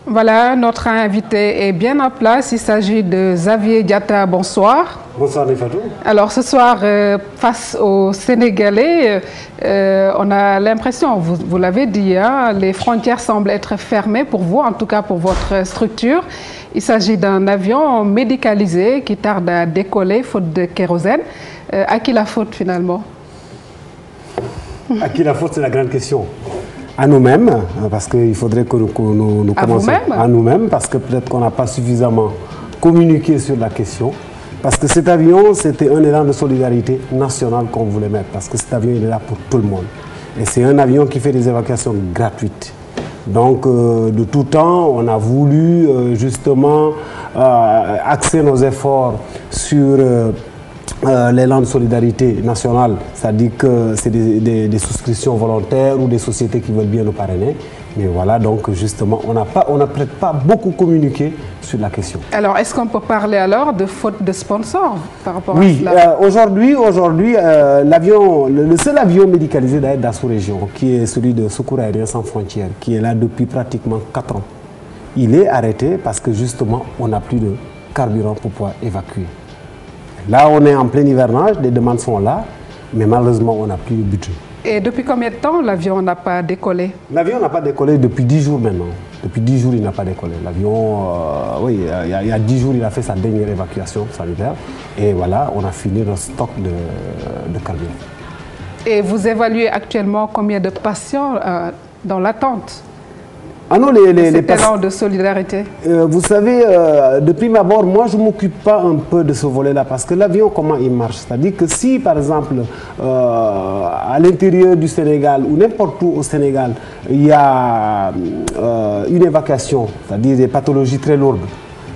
Voilà, notre invité est bien en place. Il s'agit de Xavier Diatta. Bonsoir. Bonsoir, Nefatou. Alors, ce soir, face aux Sénégalais, on a l'impression, vous l'avez dit, hein, les frontières semblent être fermées pour vous, en tout cas pour votre structure. Il s'agit d'un avion médicalisé qui tarde à décoller faute de kérosène. À qui la faute finalement? À qui la faute, c'est la grande question. À nous-mêmes, parce qu'il faudrait que nous commencions à nous-mêmes, parce que peut-être qu'on n'a pas suffisamment communiqué sur la question. Parce que cet avion, c'était un élan de solidarité nationale qu'on voulait mettre, parce que cet avion, il est là pour tout le monde. Et c'est un avion qui fait des évacuations gratuites. Donc, de tout temps, on a voulu justement axer nos efforts sur l'élan de solidarité nationale, c'est-à-dire que c'est des souscriptions volontaires ou des sociétés qui veulent bien nous parrainer. Mais voilà, donc justement, on n'a peut-être pas beaucoup communiqué sur la question. Alors, est-ce qu'on peut parler alors de faute de sponsors par rapport à cela? Oui, aujourd'hui, le seul avion médicalisé d'ailleurs de la sous-région, qui est celui de Secours Aérien Sans Frontières, qui est là depuis pratiquement 4 ans, il est arrêté parce que justement, on n'a plus de carburant pour pouvoir évacuer. Là, on est en plein hivernage, les demandes sont là, mais malheureusement, on n'a plus de budget. Et depuis combien de temps l'avion n'a pas décollé? L'avion n'a pas décollé depuis 10 jours maintenant. Depuis 10 jours, il n'a pas décollé. L'avion, oui, il y a 10 jours, il a fait sa dernière évacuation sanitaire. Et voilà, on a fini notre stock de carburant. Et vous évaluez actuellement combien de patients dans l'attente? Ah non, cet élan de solidarité. Vous savez, de prime abord, moi je ne m'occupe pas un peu de ce volet-là parce que l'avion, comment il marche? C'est-à-dire que si, par exemple, à l'intérieur du Sénégal ou n'importe où au Sénégal, il y a une évacuation, c'est-à-dire des pathologies très lourdes,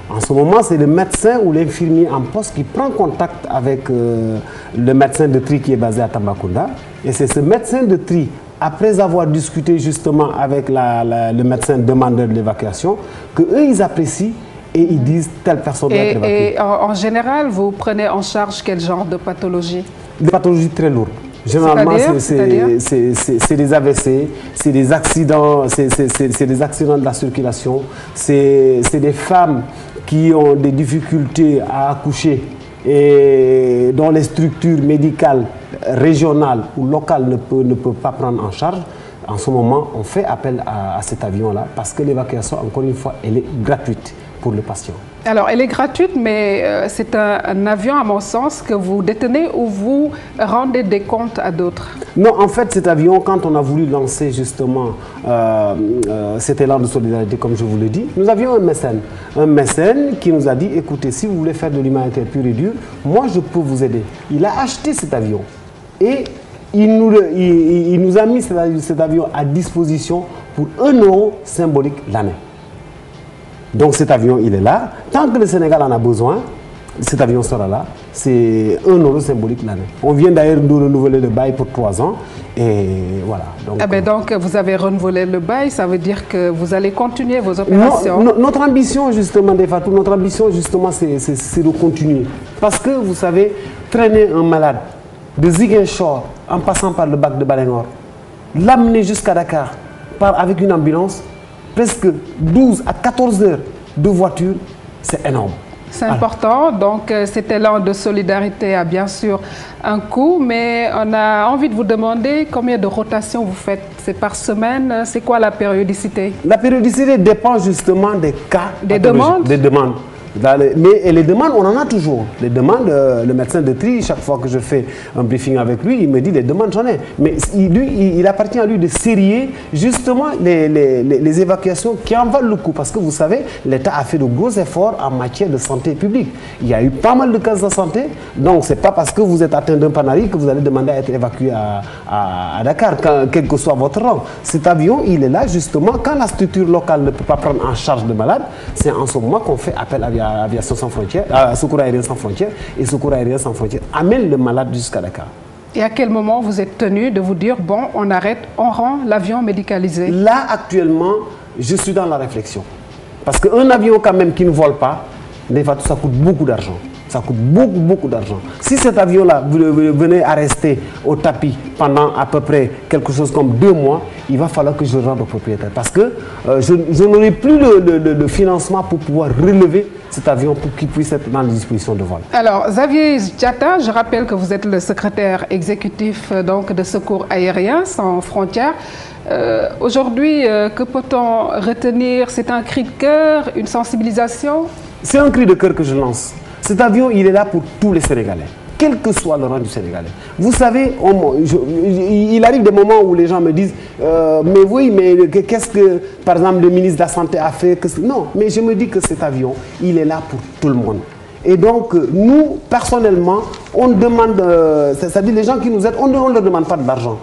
en ce moment, c'est le médecin ou l'infirmier en poste qui prend contact avec le médecin de tri qui est basé à Tambacounda. Et c'est ce médecin de tri, après avoir discuté justement avec le médecin demandeur de l'évacuation, qu'eux, ils apprécient et ils disent telle personne doit être évacuée. Et en général, vous prenez en charge quel genre de pathologie? Des pathologies très lourdes. Généralement, c'est des AVC, c'est des accidents, c'est des accidents de la circulation, c'est des femmes qui ont des difficultés à accoucher et dont les structures médicales régionales ou locales ne peuvent pas prendre en charge. En ce moment, on fait appel à cet avion-là parce que l'évacuation, encore une fois, elle est gratuite pour le patient. Alors, elle est gratuite, mais c'est un avion, à mon sens, que vous détenez ou vous rendez des comptes à d'autres? Non, en fait, cet avion, quand on a voulu lancer justement cet élan de solidarité, comme je vous l'ai dit, nous avions un mécène qui nous a dit, écoutez, si vous voulez faire de l'humanitaire pur et dur, moi, je peux vous aider. Il a acheté cet avion et il nous a mis cet avion à disposition pour 1 € symbolique l'année. Donc cet avion, il est là. Tant que le Sénégal en a besoin, cet avion sera là. C'est 1 € symbolique l'année. On vient d'ailleurs de renouveler le bail pour 3 ans. Et voilà. Donc vous avez renouvelé le bail, ça veut dire que vous allez continuer vos opérations? Notre ambition, justement, Nefatou, notre ambition, justement, c'est de continuer. Parce que, vous savez, traîner un malade de Ziguinchor en passant par le bac de Balengor, l'amener jusqu'à Dakar avec une ambulance, presque 12 à 14 heures de voiture, c'est énorme. C'est important, donc cet élan de solidarité a bien sûr un coût, mais on a envie de vous demander combien de rotations vous faites. C'est par semaine, c'est quoi la périodicité? La périodicité dépend justement des cas. Des demandes? Des demandes. Mais les demandes, on en a toujours. Les demandes, le médecin de tri, chaque fois que je fais un briefing avec lui, il me dit les demandes, j'en ai. Mais il appartient à lui de sérier justement les évacuations qui en valent le coup. Parce que vous savez, l'État a fait de gros efforts en matière de santé publique. Il y a eu pas mal de cas de santé. Donc, ce n'est pas parce que vous êtes atteint d'un panarie que vous allez demander à être évacué à Dakar, quel que soit votre rang. Cet avion, il est là justement quand la structure locale ne peut pas prendre en charge le malade. C'est en ce moment qu'on fait appel à Aviation Sans Frontières, Secours Aérien Sans Frontières, et Secours Aérien Sans Frontières amène le malade jusqu'à Dakar. Et à quel moment vous êtes tenu de vous dire, bon, on arrête, on rend l'avion médicalisé? Là, actuellement, je suis dans la réflexion. Parce qu'un avion quand même qui ne vole pas, ça coûte beaucoup d'argent. Ça coûte beaucoup d'argent. Si cet avion-là venait à rester au tapis pendant à peu près quelque chose comme 2 mois, il va falloir que je rende au propriétaire. Parce que je n'aurai plus le financement pour pouvoir relever cet avion pour qu'il puisse être dans les dispositions de vol. Alors, Xavier Diatta, je rappelle que vous êtes le secrétaire exécutif donc, de Secours Aérien Sans Frontières. Aujourd'hui, que peut-on retenir? C'est un cri de cœur, une sensibilisation? C'est un cri de cœur que je lance. Cet avion, il est là pour tous les Sénégalais, quel que soit le rang du Sénégalais. Vous savez, il arrive des moments où les gens me disent mais oui, mais qu'est-ce que, par exemple, le ministre de la Santé a fait? Non, mais je me dis que cet avion, il est là pour tout le monde. Et donc, nous, personnellement, on demande, c'est-à-dire les gens qui nous aident, on ne leur demande pas de l'argent.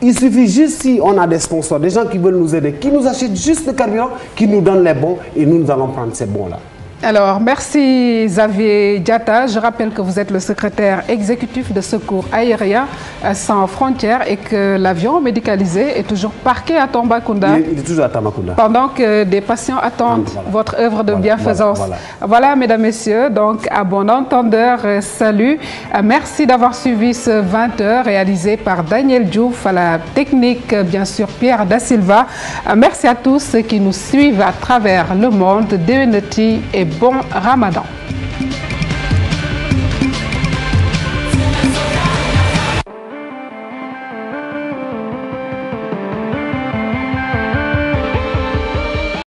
Il suffit juste, si on a des sponsors, des gens qui veulent nous aider, qui nous achètent juste le carburant, qui nous donnent les bons, et nous allons prendre ces bons-là. Alors, merci Xavier Diatta. Je rappelle que vous êtes le secrétaire exécutif de Secours Aérien Sans Frontières et que l'avion médicalisé est toujours parqué à Tambacounda. Il est toujours à Tambacounda. Pendant que des patients attendent votre œuvre de bienfaisance. Voilà, mesdames, messieurs, donc à bon entendeur, salut. Merci d'avoir suivi ce 20h réalisé par Daniel Diouf, à la technique, bien sûr, Pierre Da Silva. Merci à tous ceux qui nous suivent à travers le monde. Deweneti et bon Ramadan.